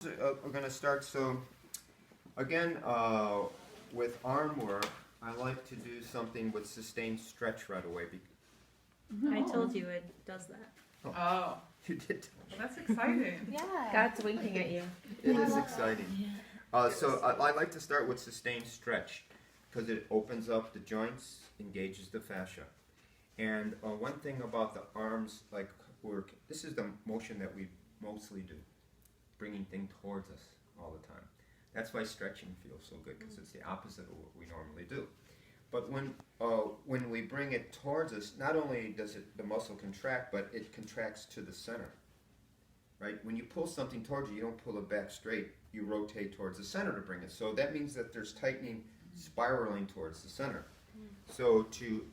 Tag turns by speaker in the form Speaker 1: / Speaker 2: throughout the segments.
Speaker 1: We're going to start. So, again, with arm work, I like to do something with sustained stretch right away.
Speaker 2: I told you it does that.
Speaker 3: Oh,
Speaker 1: You did.
Speaker 3: that's exciting.
Speaker 4: Yeah.
Speaker 2: God's winking at you.
Speaker 1: It is exciting. So I like to start with sustained stretch because it opens up the joints, engages the fascia. And one thing about the arms, like work, this is the motion that we mostly do, bringing things towards us all the time. That's why stretching feels so good, because it's the opposite of what we normally do. But when we bring it towards us, not only does the muscle contract, but it contracts to the center. Right? When you pull something towards you, you don't pull it back straight. You rotate towards the center to bring it. So that means that there's tightening, spiraling towards the center. So to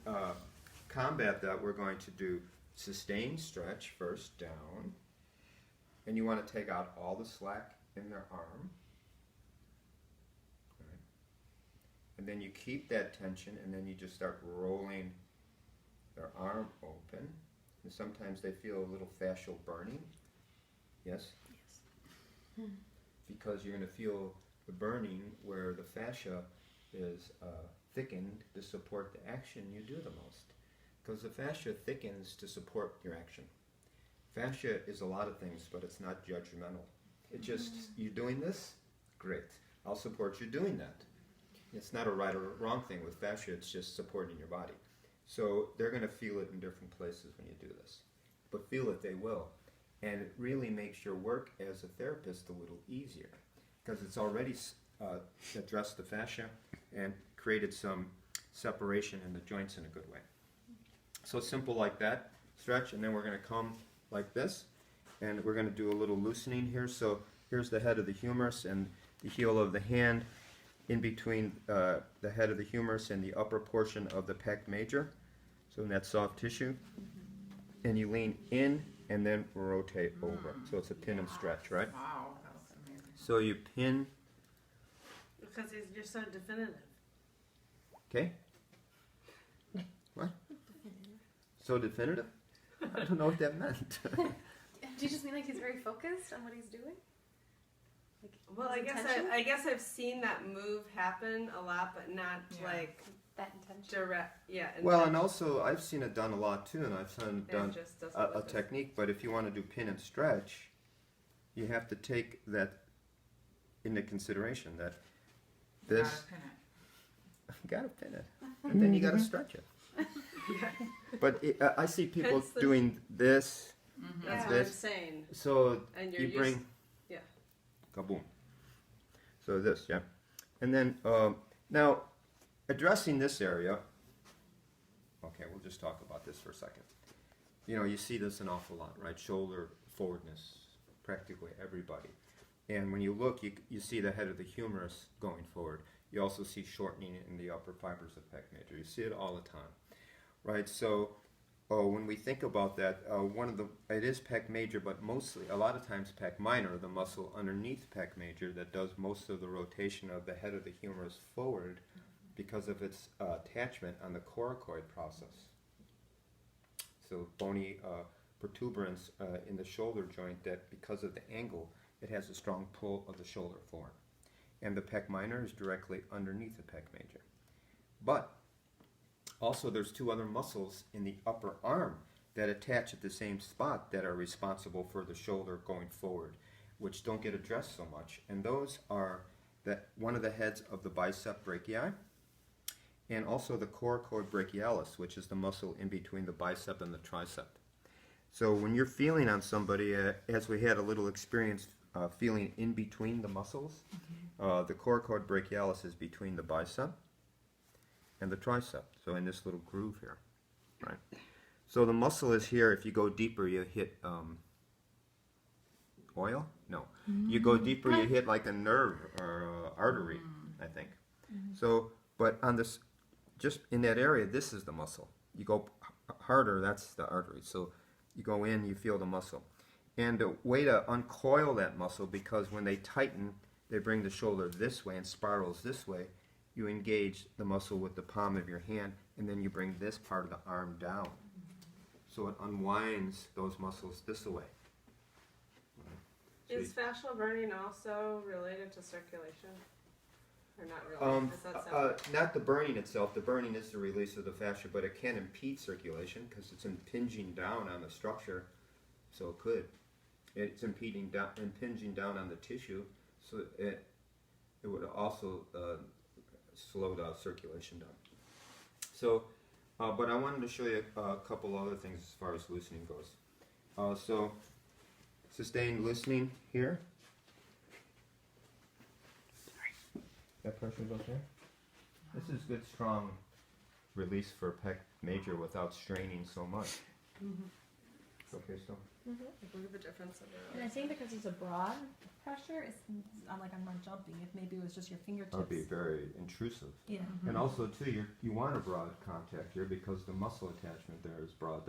Speaker 1: combat that, we're going to do sustained stretch first, down. And you want to take out all the slack in their arm. Right. And then you keep that tension, and then you just start rolling their arm open. And sometimes they feel a little fascial burning. Yes?
Speaker 2: Yes.
Speaker 1: Because you're going to feel the burning where the fascia is thickened to support the action you do the most. Because the fascia thickens to support your action. Fascia is a lot of things, but it's not judgmental. It just, you're doing this? Great. I'll support you doing that. It's not a right or wrong thing with fascia, it's just supporting your body. So they're going to feel it in different places when you do this. But feel it they will. And it really makes your work as a therapist a little easier because it's already addressed the fascia and created some separation in the joints in a good way. So simple like that, stretch, and then we're going to come like this, and we're going to do a little loosening here. So here's the head of the humerus and the heel of the hand in between the head of the humerus and the upper portion of the pec major, so in that soft tissue. And you lean in and then rotate over. So it's a pin and stretch, right?
Speaker 3: Wow, that was amazing.
Speaker 1: So you pin,
Speaker 5: Because you're so definitive.
Speaker 1: okay? What? So definitive? I don't know what that meant.
Speaker 4: Do you just mean like he's very focused on what he's doing? Like,
Speaker 5: Well,
Speaker 4: his intention?
Speaker 5: I guess I've seen that move happen a lot, but not like
Speaker 4: That intention.
Speaker 5: direct. Yeah.
Speaker 1: Well, and also I've seen it done a lot too, and I've seen it done
Speaker 5: just doesn't
Speaker 1: a
Speaker 5: with this.
Speaker 1: technique, but if you want to do pin and stretch, you have to take that into consideration, that this,
Speaker 3: Gotta pin it.
Speaker 1: you gotta pin it, and then you gotta stretch it. But I see people
Speaker 5: Hence the-
Speaker 1: doing this,
Speaker 5: That's
Speaker 4: Yeah.
Speaker 5: what I'm
Speaker 1: this.
Speaker 5: saying.
Speaker 1: So
Speaker 5: And you're
Speaker 1: you bring,
Speaker 5: used. Yeah.
Speaker 1: kaboom. So this, yeah. And then, now, addressing this area, okay, we'll just talk about this for a second. You know, you see this an awful lot, right? Shoulder forwardness, practically everybody. And when you look, you see the head of the humerus going forward. You also see shortening in the upper fibers of pec major. You see it all the time, right? So when we think about that, it is pec major, but mostly, a lot of times pec minor, the muscle underneath pec major that does most of the rotation of the head of the humerus forward because of its attachment on the coracoid process. So bony protuberance in the shoulder joint that because of the angle, it has a strong pull of the shoulder forward. And the pec minor is directly underneath the pec major. But also there's two other muscles in the upper arm that attach at the same spot that are responsible for the shoulder going forward, which don't get addressed so much. And those are one of the heads of the bicep brachii, and also the coracoid brachialis, which is the muscle in between the bicep and the tricep. So when you're feeling on somebody, as we had a little experience feeling in between the muscles, the coracoid brachialis is between the bicep and the tricep, so in this little groove here, right? So the muscle is here. If you go deeper, you hit oil? No. You go deeper, you hit like a nerve or artery, I think. So, but on this, just in that area, this is the muscle. You go harder, that's the artery. So you go in, you feel the muscle. And the way to uncoil that muscle, because when they tighten, they bring the shoulder this way and spirals this way, you engage the muscle with the palm of your hand, and then you bring this part of the arm down. So it unwinds those muscles this way.
Speaker 5: Is fascial burning also related to circulation? Or not really? Is that separate?
Speaker 1: Not the burning itself. The burning is the release of the fascia, but it can impede circulation because it's impinging down on the structure. So it could. It's impinging down on the tissue, so it would also slow the circulation down. So, but I wanted to show you a couple other things as far as loosening goes. So, sustained loosening here. That pressure is okay. This is good, strong release for pec major without straining so much. It's okay still.
Speaker 5: Like, look at the difference of
Speaker 2: And I think because it's a broad pressure, it's I'm not jumping. If maybe it was just your fingertips.
Speaker 1: That would be very intrusive.
Speaker 2: Yeah.
Speaker 1: And also too, you want a broad contact here because the muscle attachment there is broad,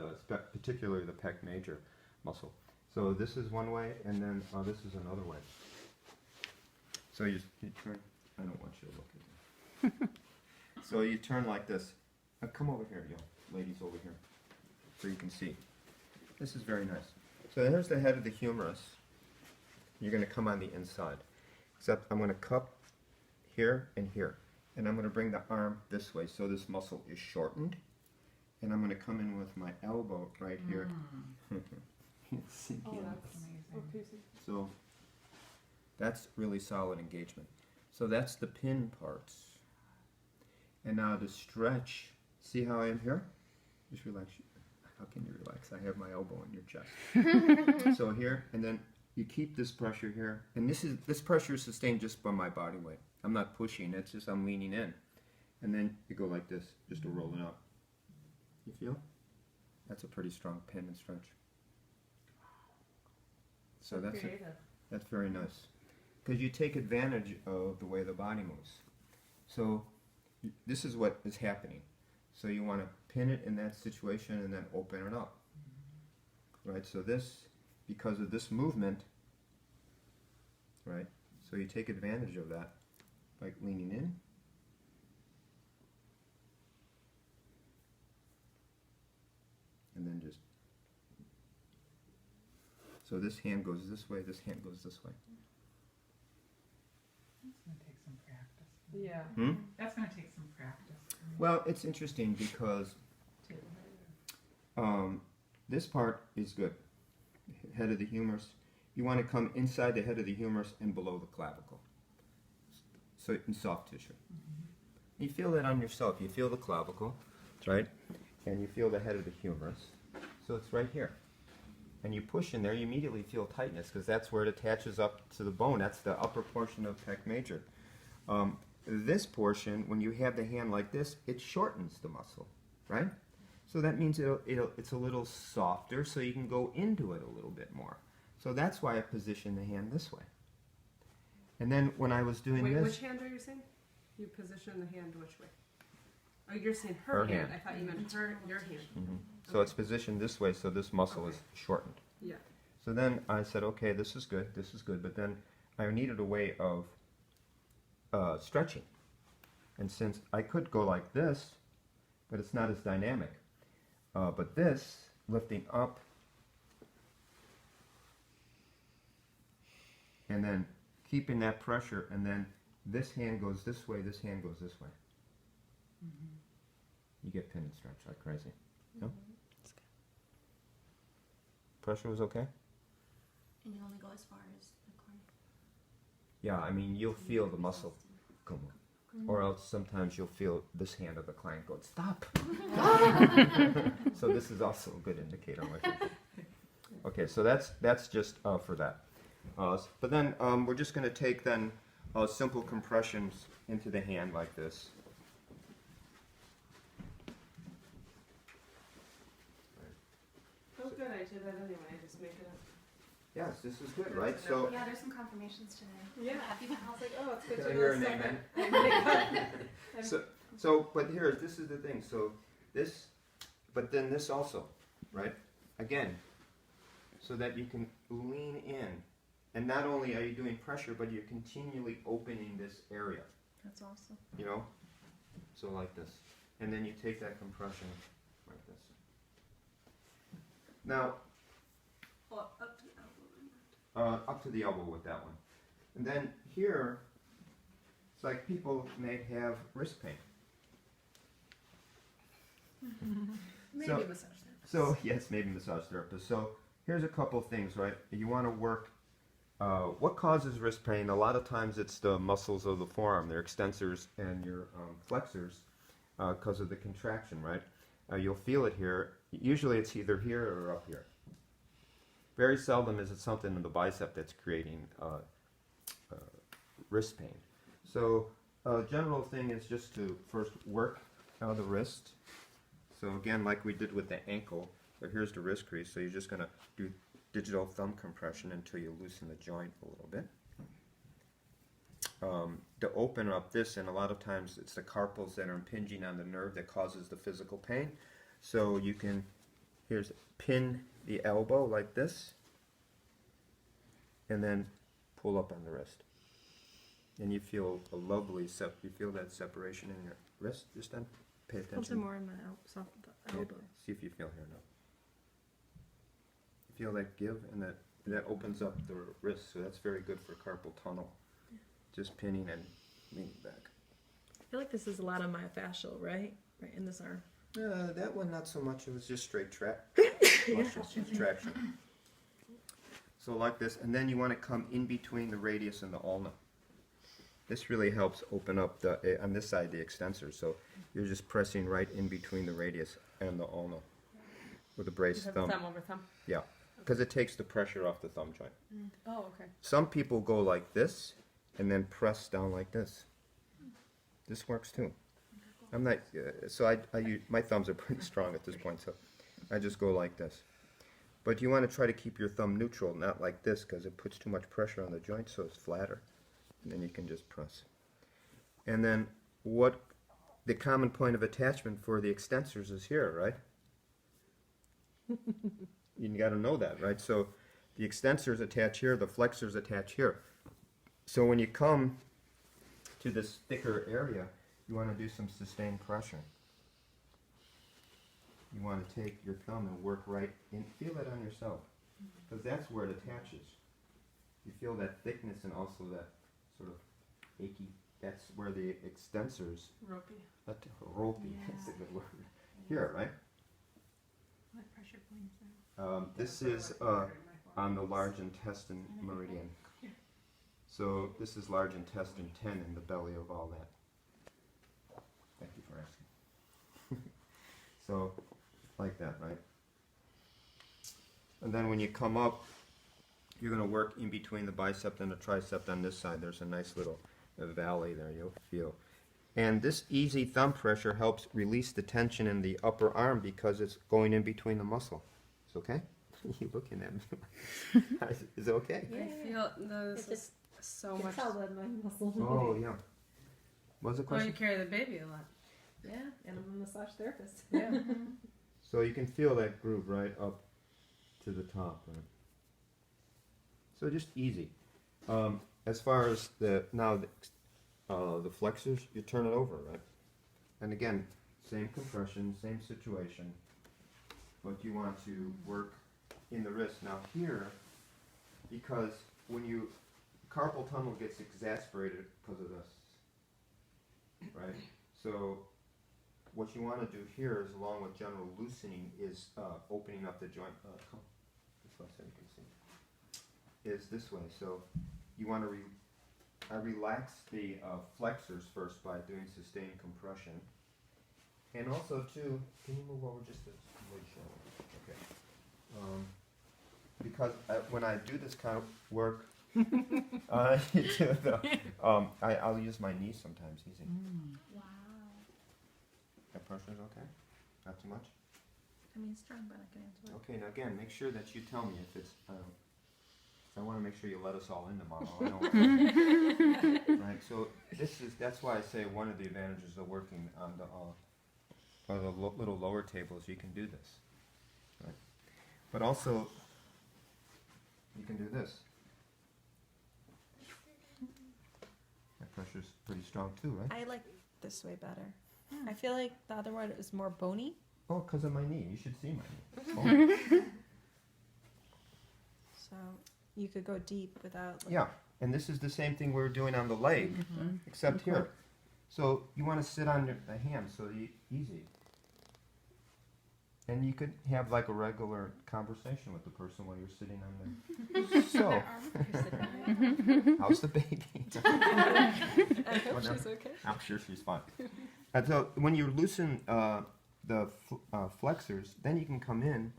Speaker 1: particularly the pec major muscle. So this is one way, and then this is another way. So you turn. I don't want you to look at me. So you turn like this. Come over here, you ladies, over here, so you can see. This is very nice. So here's the head of the humerus. You're going to come on the inside. Except I'm going to cup here and here. And I'm going to bring the arm this way so this muscle is shortened. And I'm going to come in with my elbow right here.
Speaker 3: Oh, that's amazing.
Speaker 1: So that's really solid engagement. So that's the pin parts. And now to stretch, see how I am here? Just relax. How can you relax? I have my elbow in your chest. So here, and then you keep this pressure here. And this pressure is sustained just by my body weight. I'm not pushing, it's just I'm leaning in. And then you go like this, just to roll it up. You feel? That's a pretty strong pin and stretch. So that's very nice. Because you take advantage of the way the body moves. So this is what is happening. So you want to pin it in that situation and then open it up. Right? So this, because of this movement, right? So you take advantage of that by leaning in. And then just, so this hand goes this way, this hand goes this way.
Speaker 3: That's gonna take some practice.
Speaker 5: Yeah.
Speaker 3: That's gonna take some practice.
Speaker 1: Well, it's interesting because this part is good. Head of the humerus. You want to come inside the head of the humerus and below the clavicle. So in soft tissue. You feel that on yourself. You feel the clavicle, right? And you feel the head of the humerus. So it's right here. And you push in there, you immediately feel tightness because that's where it attaches up to the bone. That's the upper portion of pec major. This portion, when you have the hand like this, it shortens the muscle, right? So that means it's a little softer, so you can go into it a little bit more. So that's why I position the hand this way. And then when I was doing
Speaker 5: Wait,
Speaker 1: this...
Speaker 5: which hand are you saying? You position the hand which way? Oh, you're saying her hand. I thought you meant your hand.
Speaker 1: So it's positioned this way, so this muscle is shortened.
Speaker 5: Yeah.
Speaker 1: So then I said, okay, this is good, but then I needed a way of stretching. And since I could go like this, but it's not as dynamic. But this, lifting up, and then keeping that pressure, and then this hand goes this way, this hand goes this way. You get pin and stretch like crazy. No? Pressure was okay?
Speaker 2: And you only go as far as the corner.
Speaker 1: Yeah, I mean, you'll feel the muscle come on. Or else sometimes you'll feel this hand of the client go, stop! So this is also a good indicator. Okay, so that's just for that. But then we're just going to take then simple compressions into the hand like this.
Speaker 5: Oh, good. I did that anyway. I just make it up.
Speaker 1: Yes, this is good, right? So
Speaker 4: Yeah, there's some confirmations today.
Speaker 5: Yeah. I was like, oh, it's good
Speaker 1: Can
Speaker 5: to
Speaker 1: I
Speaker 5: know
Speaker 1: hear an
Speaker 5: something.
Speaker 1: amen? So, but here, this is the thing. So this, but then this also, right? Again, so that you can lean in. And not only are you doing pressure, but you're continually opening this area,
Speaker 2: That's awesome.
Speaker 1: you know? So like this. And then you take that compression like this. Now, up to the elbow with that one. And then here, it's like people may have wrist pain.
Speaker 5: Maybe
Speaker 1: So-
Speaker 5: massage therapist.
Speaker 1: So yes, maybe massage therapist. So here's a couple things, right? You want to work. What causes wrist pain? A lot of times it's the muscles of the forearm, their extensors and your flexors, because of the contraction, right? You'll feel it here. Usually it's either here or up here. Very seldom is it something in the bicep that's creating wrist pain. So general thing is just to first work the wrist. So again, like we did with the ankle, so here's the wrist crease. So you're just going to do digital thumb compression until you loosen the joint a little bit. To open up this, and a lot of times it's the carpals that are impinging on the nerve that causes the physical pain. So you can, here's pin the elbow like this, and then pull up on the wrist. And you feel a lovely, you feel that separation in your wrist. Just then, pay attention.
Speaker 2: Something more in the soft the
Speaker 1: Yeah,
Speaker 2: elbow.
Speaker 1: see if you feel here now. You feel that give, and that opens up the wrist, so that's very good for carpal tunnel. Just pinning and leaning back.
Speaker 2: I feel like this is a lot of myofascial, right? Right in this arm.
Speaker 1: That one not so much. It was just straight just traction. So like this, and then you want to come in between the radius and the ulna. This really helps open up the on this side the extensor. So you're just pressing right in between the radius and the ulna with a braced thumb.
Speaker 5: Thumb over thumb.
Speaker 1: Yeah, because it takes the pressure off the thumb joint.
Speaker 5: Oh, okay.
Speaker 1: Some people go like this and then press down like this. This works too. I'm not, so I use, my thumbs are pretty strong at this point, so I just go like this. But you want to try to keep your thumb neutral, not like this, because it puts too much pressure on the joint, so it's flatter. And then you can just press. And then what the common point of attachment for the extensors is here, right? You got to know that, right? So the extensors attach here, the flexors attach here. So when you come to this thicker area, you want to do some sustained pressure. You want to take your thumb and work right in, feel it on yourself, because that's where it attaches. You feel that thickness and also that sort of achy, that's where the extensors,
Speaker 5: Ropey.
Speaker 1: that ropey, that's a good word, here, right?
Speaker 2: What pressure points there?
Speaker 1: This is on the large intestine meridian. So this is large intestine 10 in the belly of all that. Thank you for asking. So, like that, right? And then when you come up, you're going to work in between the bicep and the tricep on this side. There's a nice little valley there you'll feel. And this easy thumb pressure helps release the tension in the upper arm because it's going in between the muscle. It's okay? You're looking at me. Is it okay?
Speaker 5: I feel this is so
Speaker 2: You
Speaker 5: much.
Speaker 2: can tell that my muscles are
Speaker 1: Oh,
Speaker 2: moving.
Speaker 1: yeah. What's the
Speaker 5: Well, you
Speaker 1: question?
Speaker 5: carry the baby a lot.
Speaker 2: Yeah, and I'm a massage therapist.
Speaker 5: Yeah.
Speaker 1: So you can feel that groove right up to the top, right? So just easy. As far as the flexors, you turn it over, right? And again, same compression, same situation, but you want to work in the wrist. Now here, because when you carpal tunnel gets exasperated because of this, right? So what you want to do here is, along with general loosening, is opening up the joint. Come this way so you can see. Is this way. So you want to relax the flexors first by doing sustained compression, and also too. Can you move over just a smidge? Okay. Because when I do this kind of work, I'll use my knee sometimes. Easy.
Speaker 2: Wow.
Speaker 1: That pressure's okay? Not too much?
Speaker 2: I mean, strong, but I can answer it.
Speaker 1: Okay, now again, make sure that you tell me if it's, I want to make sure you let us all in tomorrow. I know. Right, so that's why I say one of the advantages of working on the little lower tables, you can do this. Right? But also, you can do this. That pressure's pretty strong too, right?
Speaker 2: I like this way better. I feel like the other one is more bony.
Speaker 1: Oh, because of my knee. You should see my knee. Oh.
Speaker 2: So you could go deep without. Like,
Speaker 1: Yeah, and this is the same thing we were doing on the leg, except here. So you want to sit on the hand, so easy. And you could have like a regular conversation with the person while you're sitting on the. So, how's the baby?
Speaker 2: I hope
Speaker 1: Whatever.
Speaker 2: she's okay.
Speaker 1: I'm sure she's fine. And so when you loosen the flexors, then you can come in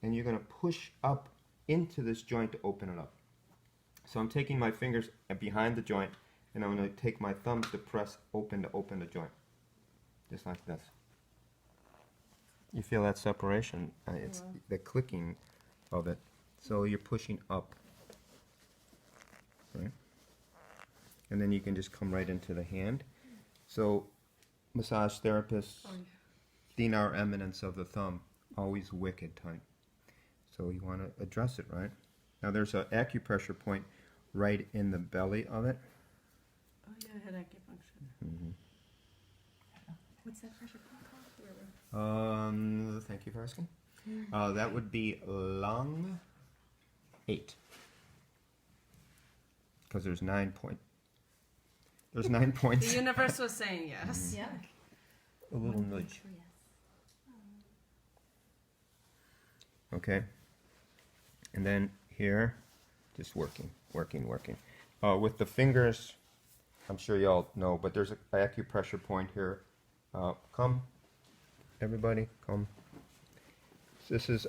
Speaker 1: and you're going to push up into this joint to open it up. So I'm taking my fingers behind the joint and I'm going to take my thumbs to press open to open the joint. Just like this. You feel that separation? It's the clicking of it. So you're pushing up. Right? And then you can just come right into the hand. So massage therapists, thin our eminence of the thumb, always wicked tight. So you want to address it, right? Now there's an acupressure point right in the belly of it.
Speaker 5: Oh yeah, I had acupuncture.
Speaker 1: Mm-hmm.
Speaker 5: What's that pressure point called?
Speaker 1: Thank you for asking. That would be lung 8. Because there's 9 points. There's 9
Speaker 5: The
Speaker 1: points.
Speaker 5: universe was saying yes.
Speaker 2: Yeah.
Speaker 1: A little nudge. Okay. And then here, just working. With the fingers, I'm sure y'all know, but there's an acupressure point here. Come, everybody, come. This is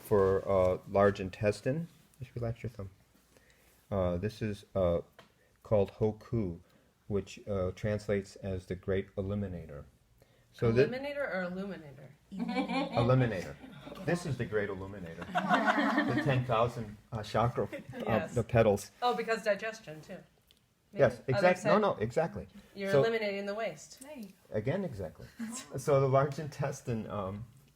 Speaker 1: for large intestine. Just relax your thumb. This is called Hoku, which translates as the Great Eliminator. So
Speaker 5: Eliminator or illuminator?
Speaker 1: Eliminator. This is the Great Illuminator. The 10,000 chakra,
Speaker 5: Yes.
Speaker 1: the petals.
Speaker 5: Oh, because digestion too. Maybe?
Speaker 1: Yes,
Speaker 5: Others
Speaker 1: exactly.
Speaker 5: said
Speaker 1: No, exactly.
Speaker 5: You're
Speaker 1: So-
Speaker 5: eliminating the waste.
Speaker 2: Hey.
Speaker 1: Again, exactly. So the large intestine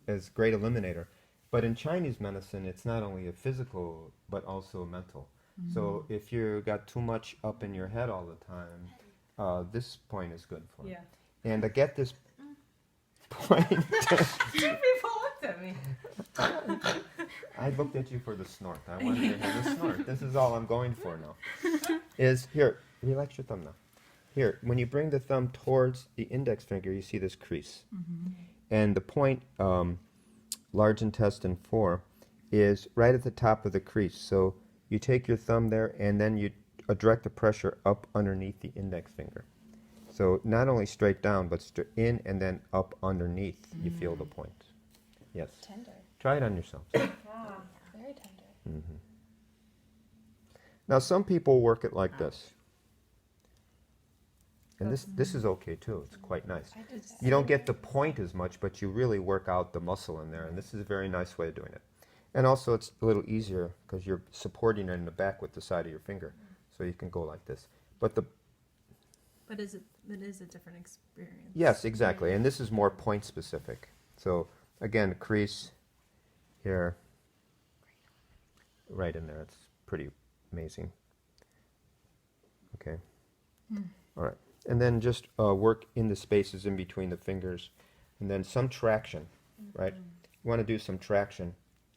Speaker 1: is Great Eliminator. But in Chinese medicine, it's not only a physical, but also mental. So if you got too much up in your head all the time, this point is good for it.
Speaker 5: Yeah.
Speaker 1: And to get this point,
Speaker 5: Two people looked at me.
Speaker 1: I looked at you for the snort. I wanted to hear the snort. This is all I'm going for now. Is here, relax your thumb now. Here, when you bring the thumb towards the index finger, you see this crease. And the point, large intestine 4, is right at the top of the crease. So you take your thumb there and then you direct the pressure up underneath the index finger. So not only straight down, but in and then up underneath, you feel the point. Yes.
Speaker 2: Tender.
Speaker 1: Try it on yourself.
Speaker 2: Very tender.
Speaker 1: Mm-hmm. Now some people work it like this. And this is okay too. It's quite nice.
Speaker 2: I did that.
Speaker 1: You don't get the point as much, but you really work out the muscle in there. And this is a very nice way of doing it. And also it's a little easier because you're supporting it in the back with the side of your finger. So you can go like this. But
Speaker 2: But it is a different experience.
Speaker 1: yes, exactly. And this is more point specific. So again, crease here, right in there. It's pretty amazing. Okay. All right. And then just work in the spaces in between the fingers. And then some traction, right? You want to do some traction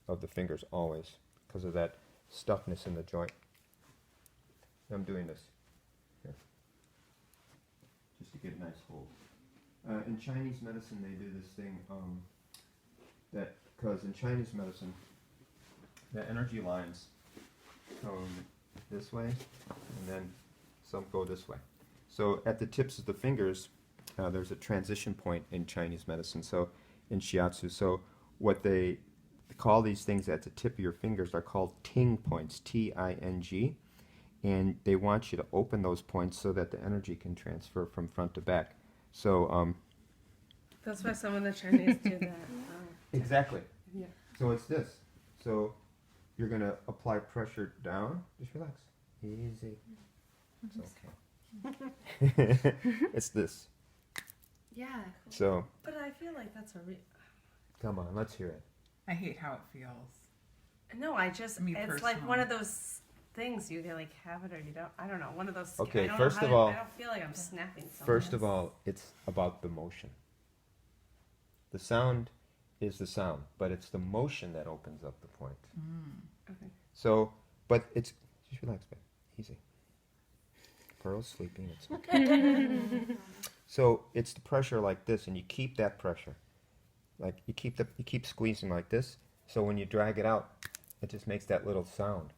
Speaker 1: of the fingers always because of that stuckness in the joint. I'm doing this here. Just to get a nice hold. In Chinese medicine, they do this thing that, because in Chinese medicine, the energy lines come this way, and then some go this way. So at the tips of the fingers, there's a transition point in Chinese medicine, so in shiatsu. So what they call these things at the tip of your fingers are called ting points, T-I-N-G. And they want you to open those points so that the energy can transfer from front to back. So
Speaker 5: That's why some of the Chinese do that.
Speaker 1: exactly.
Speaker 5: Yeah.
Speaker 1: So it's this. So you're going to apply pressure down. Just relax. Easy. It's okay. It's this.
Speaker 5: Yeah.
Speaker 1: So
Speaker 5: But I feel like that's a
Speaker 1: come on, let's hear it.
Speaker 3: I hate how it feels.
Speaker 5: No, it's
Speaker 3: Me
Speaker 5: like
Speaker 3: personally.
Speaker 5: one of those things you either like have it or you don't. I don't know. One of those.
Speaker 1: Okay,
Speaker 5: I don't
Speaker 1: first
Speaker 5: know
Speaker 1: of
Speaker 5: how
Speaker 1: all-
Speaker 5: I don't feel like I'm snapping. Something.
Speaker 1: First of all, it's about the motion. The sound is the sound, but it's the motion that opens up the point.
Speaker 5: Okay.
Speaker 1: So, but it's Just relax, babe. Easy. Pearl's sleeping. It's okay. So it's the pressure like this, and you keep that pressure. Like you keep squeezing like this. So when you drag it out, it just makes that little sound.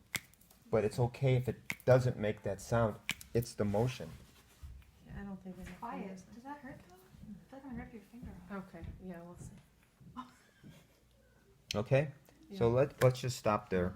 Speaker 1: But it's okay if it doesn't make that sound. It's the motion.
Speaker 5: Yeah, I don't think I
Speaker 2: Quiet. Does that hurt though? I feel like I'm gonna rip your finger off.
Speaker 5: Okay, yeah, we'll see.
Speaker 1: Okay. So let's just stop there.